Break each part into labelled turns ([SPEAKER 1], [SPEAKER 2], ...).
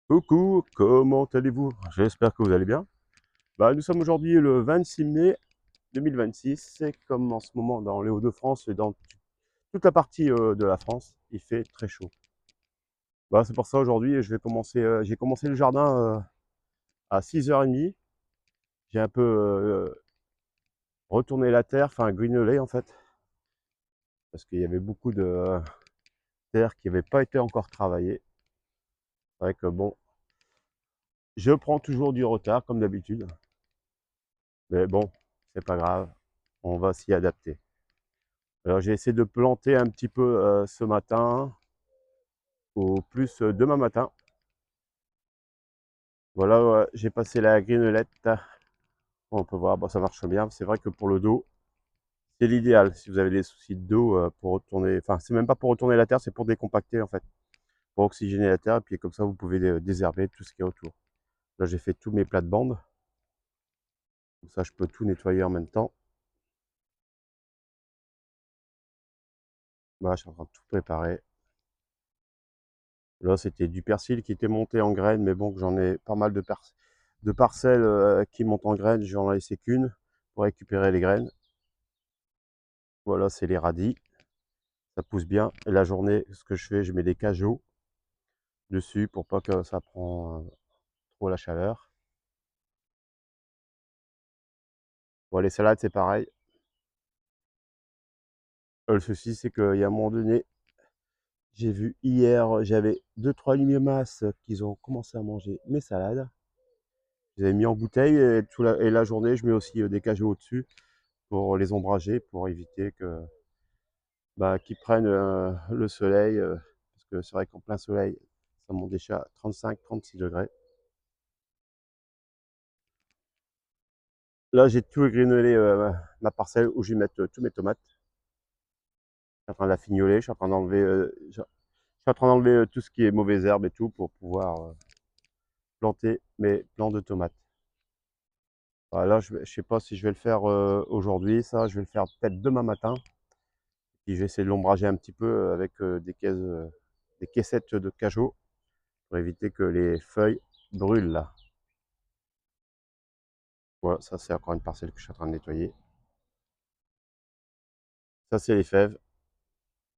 [SPEAKER 1] Coucou, comment allez-vous? J'espère que vous allez bien. Nous sommes aujourd'hui le 26 mai 2026. C'est comme en ce moment dans les Hauts-de-France et dans toute la partie de la France, il fait très chaud. C'est pour ça aujourd'hui, j'ai commencé le jardin à 6h30. J'ai un peu retourné la terre, enfin grinolé en fait, parce qu'il y avait beaucoup de terre qui n'avait pas été encore travaillée. C'est vrai que bon, je prends toujours du retard comme d'habitude, mais bon, c'est pas grave, on va s'y adapter. Alors j'ai essayé de planter un petit peu ce matin, ou plus demain matin. Voilà, ouais, j'ai passé la grenelette. On peut voir, bon, ça marche bien. C'est vrai que pour le dos, c'est l'idéal. Si vous avez des soucis de dos pour retourner, enfin c'est même pas pour retourner la terre, c'est pour décompacter en fait, pour oxygéner la terre. Et puis comme ça, vous pouvez désherber tout ce qui est autour. Là, j'ai fait tous mes plates-bandes. Comme ça, je peux tout nettoyer en même temps. Voilà, je suis en train de tout préparer. Là, c'était du persil qui était monté en graines, mais bon, j'en ai pas mal de parcelles qui montent en graines. J'en ai laissé qu'une pour récupérer les graines. Voilà, c'est les radis. Ça pousse bien. Et la journée, ce que je fais, je mets des cajots dessus pour pas que ça prend trop la chaleur. Bon, les salades, c'est pareil. Le souci, c'est qu'il y a un moment donné, j'ai vu hier, j'avais deux trois limaces qui ont commencé à manger mes salades. Je les ai mis en bouteille et la journée, je mets aussi des cajots au-dessus pour les ombrager, pour éviter qu'ils prennent le soleil, parce que c'est vrai qu'en plein soleil, ça monte déjà à 35-36 degrés. Là, j'ai tout égrenolé ma parcelle où je vais mettre tous mes tomates. Je suis en train de la fignoler, je suis en train d'enlever tout ce qui est mauvaises herbes et tout pour pouvoir planter mes plants de tomates. Voilà, je ne sais pas si je vais le faire aujourd'hui, ça, je vais le faire peut-être demain matin. Puis je vais essayer de l'ombrager un petit peu avec des caissettes de cajot pour éviter que les feuilles brûlent là. Voilà, ça c'est encore une parcelle que je suis en train de nettoyer. Ça c'est les fèves.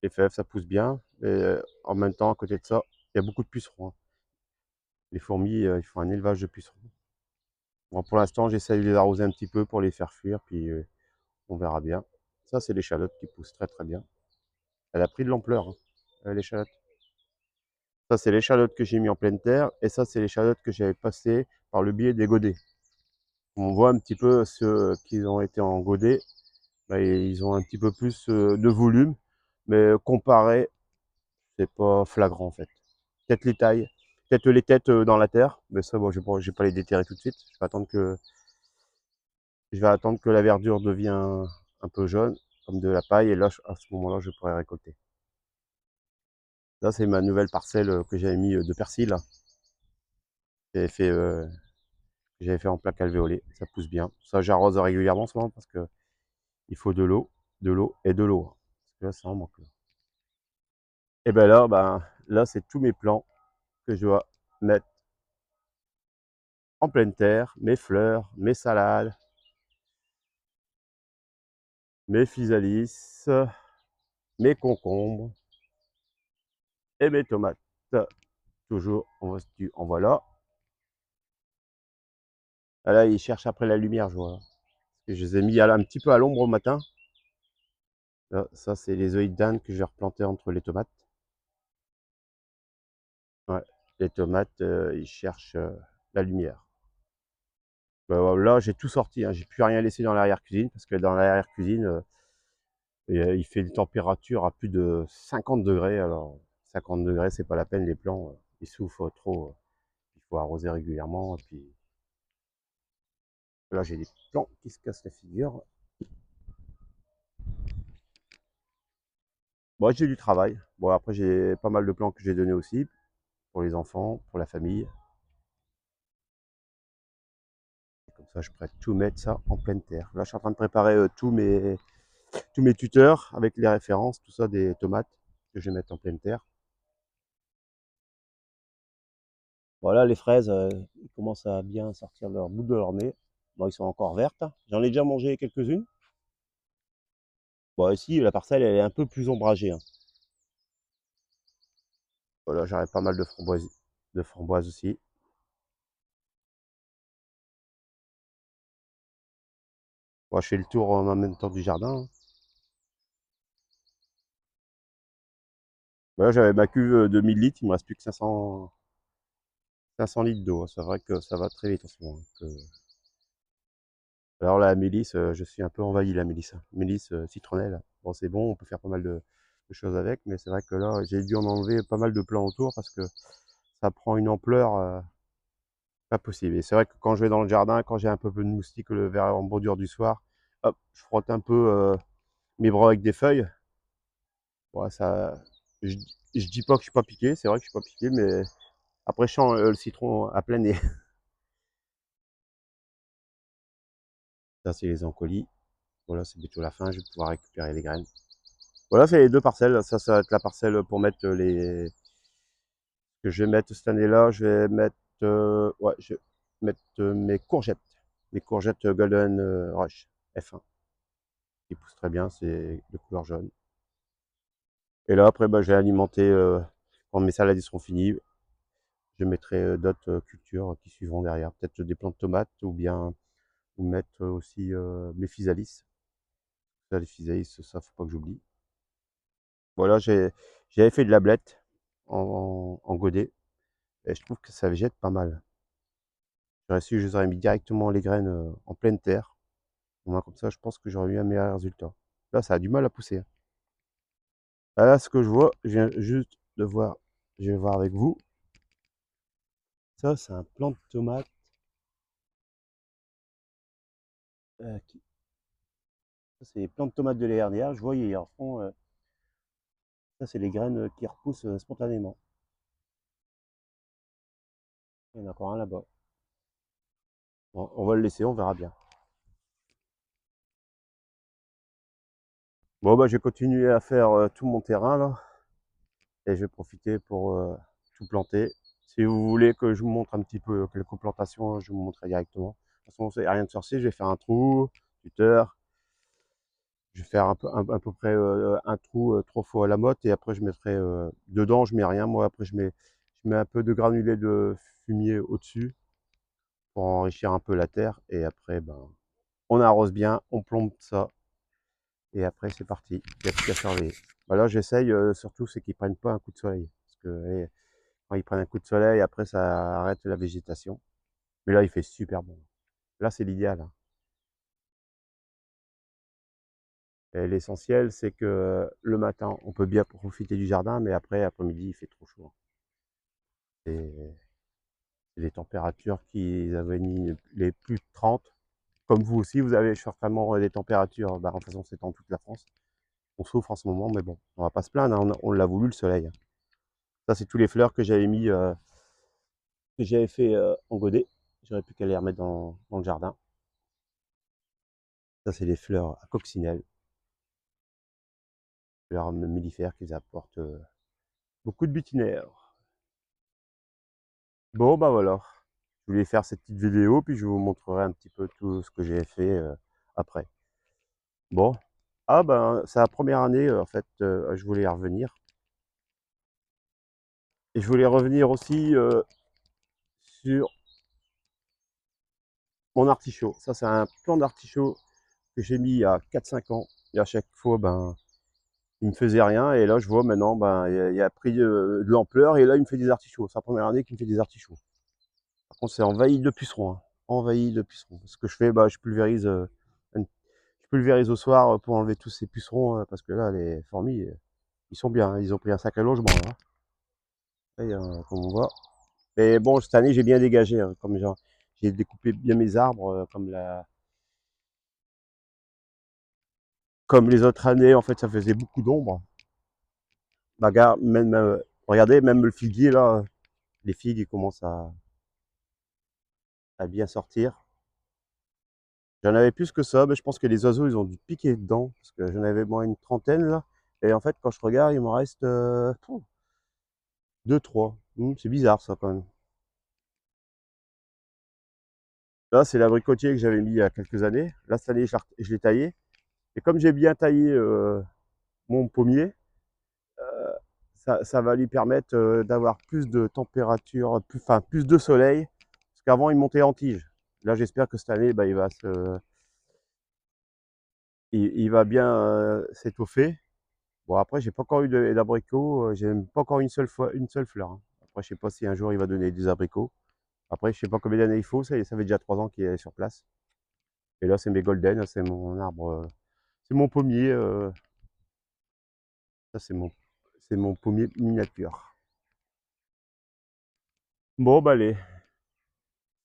[SPEAKER 1] Les fèves, ça pousse bien. Et en même temps, à côté de ça, il y a beaucoup de pucerons, hein. Les fourmis, ils font un élevage de pucerons. Bon, pour l'instant, j'essaye de les arroser un petit peu pour les faire fuir, puis on verra bien. Ça, c'est l'échalote qui pousse très très bien. Elle a pris de l'ampleur, hein, l'échalote. Ça, c'est l'échalote que j'ai mis en pleine terre, et ça, c'est l'échalote que j'avais passée par le biais des godets. On voit un petit peu ceux qui ont été en godet, ils ont un petit peu plus de volume, mais comparé, c'est pas flagrant en fait. Peut-être les tailles, peut-être les têtes dans la terre, mais ça, bon, je vais pas les déterrer tout de suite. Je vais attendre que la verdure devienne un peu jaune, comme de la paille, et là, à ce moment-là, je pourrai récolter. Là, c'est ma nouvelle parcelle que j'avais mis de persil, là. J'avais fait, euh, que j'avais fait en plaque alvéolée. Ça pousse bien. Ça, j'arrose régulièrement en ce moment parce que il faut de l'eau et de l'eau, hein. Parce que là, ça en manque. Là. Et ben là, là, c'est tous mes plants que je dois mettre en pleine terre. Mes fleurs, mes salades, mes physalis, mes concombres et mes tomates. Toujours en voilà. Ah là, ils cherchent après la lumière, je vois. Et je les ai mis un petit peu à l'ombre au matin. Là, ça, c'est les œillets d'Inde que j'ai replantés entre les tomates. Ouais, les tomates, ils cherchent la lumière. Là, j'ai tout sorti, hein. J'ai plus rien laissé dans l'arrière-cuisine parce que dans l'arrière-cuisine, il fait une température à plus de 50 degrés. Alors, 50 degrés, c'est pas la peine, les plants, ils souffrent trop. Il faut arroser régulièrement. Et puis là, j'ai des plants qui se cassent la figure. Bon, j'ai du travail. Bon, après, j'ai pas mal de plants que j'ai donnés aussi pour les enfants, pour la famille. Comme ça, je pourrais tout mettre ça en pleine terre. Là, je suis en train de préparer tous mes tuteurs avec les références, tout ça des tomates que je vais mettre en pleine terre. Voilà, les fraises, ils commencent à bien sortir leur bout de leur nez. Bon, ils sont encore vertes. J'en ai déjà mangé quelques-unes. Bon, ici, la parcelle, elle est un peu plus ombragée, hein. Voilà, j'aurais pas mal de framboises aussi. Bon, je fais le tour en même temps du jardin, hein. Voilà, j'avais ma cuve de 1000 litres, il me reste plus que 500 litres d'eau, hein. C'est vrai que ça va très vite en ce moment, hein. Alors la mélisse, je suis un peu envahi la mélisse, hein. Mélisse, citronnelle. Bon, c'est bon, on peut faire pas mal de choses avec, mais c'est vrai que là, j'ai dû en enlever pas mal de plants autour parce que ça prend une ampleur pas possible. Et c'est vrai que quand je vais dans le jardin, quand j'ai un peu de moustiques vers en bordure du soir, hop, je frotte un peu mes bras avec des feuilles. Ouais, ça, je, je dis pas que je suis pas piqué, c'est vrai que je suis pas piqué, mais après je sens le citron à plein nez. Ça, c'est les encolis. Voilà, c'est bientôt la fin, je vais pouvoir récupérer les graines. Voilà, c'est les deux parcelles. Ça va être la parcelle pour mettre les. Que je vais mettre cette année-là. Je vais mettre. Ouais, je vais mettre mes courgettes. Les courgettes Golden Rush F1. Qui poussent très bien, c'est de couleur jaune. Et là, après, bah, je vais alimenter. Quand mes salades seront finies, je mettrai d'autres cultures qui suivront derrière. Peut-être des plantes de tomates ou mettre aussi mes physalis. Ça, les physalis, ça, faut pas que j'oublie. Voilà, j'avais fait de la blette en godet. Et je trouve que ça végète pas mal. J'aurais su, je les aurais mis directement les graines en pleine terre. Au moins comme ça, je pense que j'aurais eu un meilleur résultat. Là, ça a du mal à pousser, hein. Là, ce que je vois, je viens juste de voir, je vais voir avec vous. Ça, c'est un plant de tomate. Ça, c'est les plants de tomates de l'année dernière. Je vois, ils en font. Ça, c'est les graines qui repoussent spontanément. Il y en a encore un là-bas. Bon, on va le laisser, on verra bien. Bon, bah, je vais continuer à faire tout mon terrain là. Et je vais profiter pour tout planter. Si vous voulez que je vous montre un petit peu quelques plantations, je vous montrerai directement. De toute façon, c'est rien de sorcier, je vais faire un trou, tuteur. Je vais faire à peu près un trou 3 fois à la motte et après je mettrai dedans, je mets rien. Moi, après, je mets un peu de granulé de fumier au-dessus pour enrichir un peu la terre. Et après, ben, on arrose bien, on plombe ça. Et après, c'est parti. Il n'y a plus qu'à surveiller. Ben là, j'essaye surtout, c'est qu'ils ne prennent pas un coup de soleil. Parce que allez, quand ils prennent un coup de soleil, après ça arrête la végétation. Mais là, il fait super bon. Là, c'est l'idéal, hein. Et l'essentiel, c'est que le matin, on peut bien profiter du jardin, mais après, après-midi, il fait trop chaud, hein. C'est des températures qui avaient les plus de 30. Comme vous aussi, vous avez certainement des températures, bah, en faisant c'est dans toute la France. On souffre en ce moment, mais bon, on va pas se plaindre, hein, on l'a voulu le soleil, hein. Ça, c'est tous les fleurs que j'avais mis, que j'avais fait en godet. J'aurais pu qu'à les remettre dans le jardin. Ça, c'est les fleurs à coccinelle. Fleurs mellifères qui apportent beaucoup de butinaires. Bon, bah voilà. Je voulais faire cette petite vidéo, puis je vous montrerai un petit peu tout ce que j'ai fait après. Bon. Ah ben, c'est la première année, en fait, je voulais y revenir. Et je voulais revenir aussi sur mon artichaut. Ça, c'est un plant d'artichaut que j'ai mis il y a 4-5 ans. Et à chaque fois, ben, il me faisait rien. Et là, je vois maintenant, ben, il a pris de l'ampleur. Et là, il me fait des artichauts. C'est la première année qu'il me fait des artichauts. Par contre, c'est envahi de pucerons, hein. Envahi de pucerons. Ce que je fais, bah, je pulvérise au soir pour enlever tous ces pucerons. Parce que là, les fourmis, ils sont bien, hein. Ils ont pris un sacré logement, là. Et, comme on voit. Mais bon, cette année, j'ai bien dégagé, hein, comme genre, j'ai découpé bien mes arbres, comme les autres années, en fait, ça faisait beaucoup d'ombre. Bagarre, même, regardez, même le figuier, là, les figues, ils commencent à bien sortir. J'en avais plus que ça, mais je pense que les oiseaux, ils ont dû piquer dedans, parce que j'en avais moins une trentaine, là. Et en fait, quand je regarde, il m'en reste 2, 3. C'est bizarre, ça, quand même. Là, c'est l'abricotier que j'avais mis il y a quelques années. Là, cette année, je l'ai taillé. Et comme j'ai bien taillé mon pommier, ça va lui permettre d'avoir plus de température, enfin, plus de soleil. Parce qu'avant, il montait en tige. Là, j'espère que cette année, bah, il va bien s'étoffer. Bon, après, j'ai pas encore eu d'abricots. J'ai même pas encore une seule fleur, hein. Après, je sais pas si un jour il va donner des abricots. Après, je sais pas combien d'années il faut. Ça fait déjà 3 ans qu'il est sur place. Et là, c'est mes golden. C'est mon arbre. C'est mon pommier. Ça, c'est mon pommier miniature. Bon, bah allez.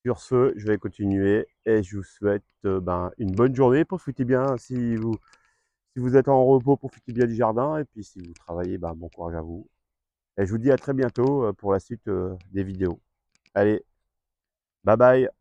[SPEAKER 1] Sur ce, je vais continuer et je vous souhaite ben, une bonne journée. Profitez bien si vous êtes en repos, profitez bien du jardin. Et puis si vous travaillez, ben, bon courage à vous. Et je vous dis à très bientôt pour la suite des vidéos. Allez, bye bye.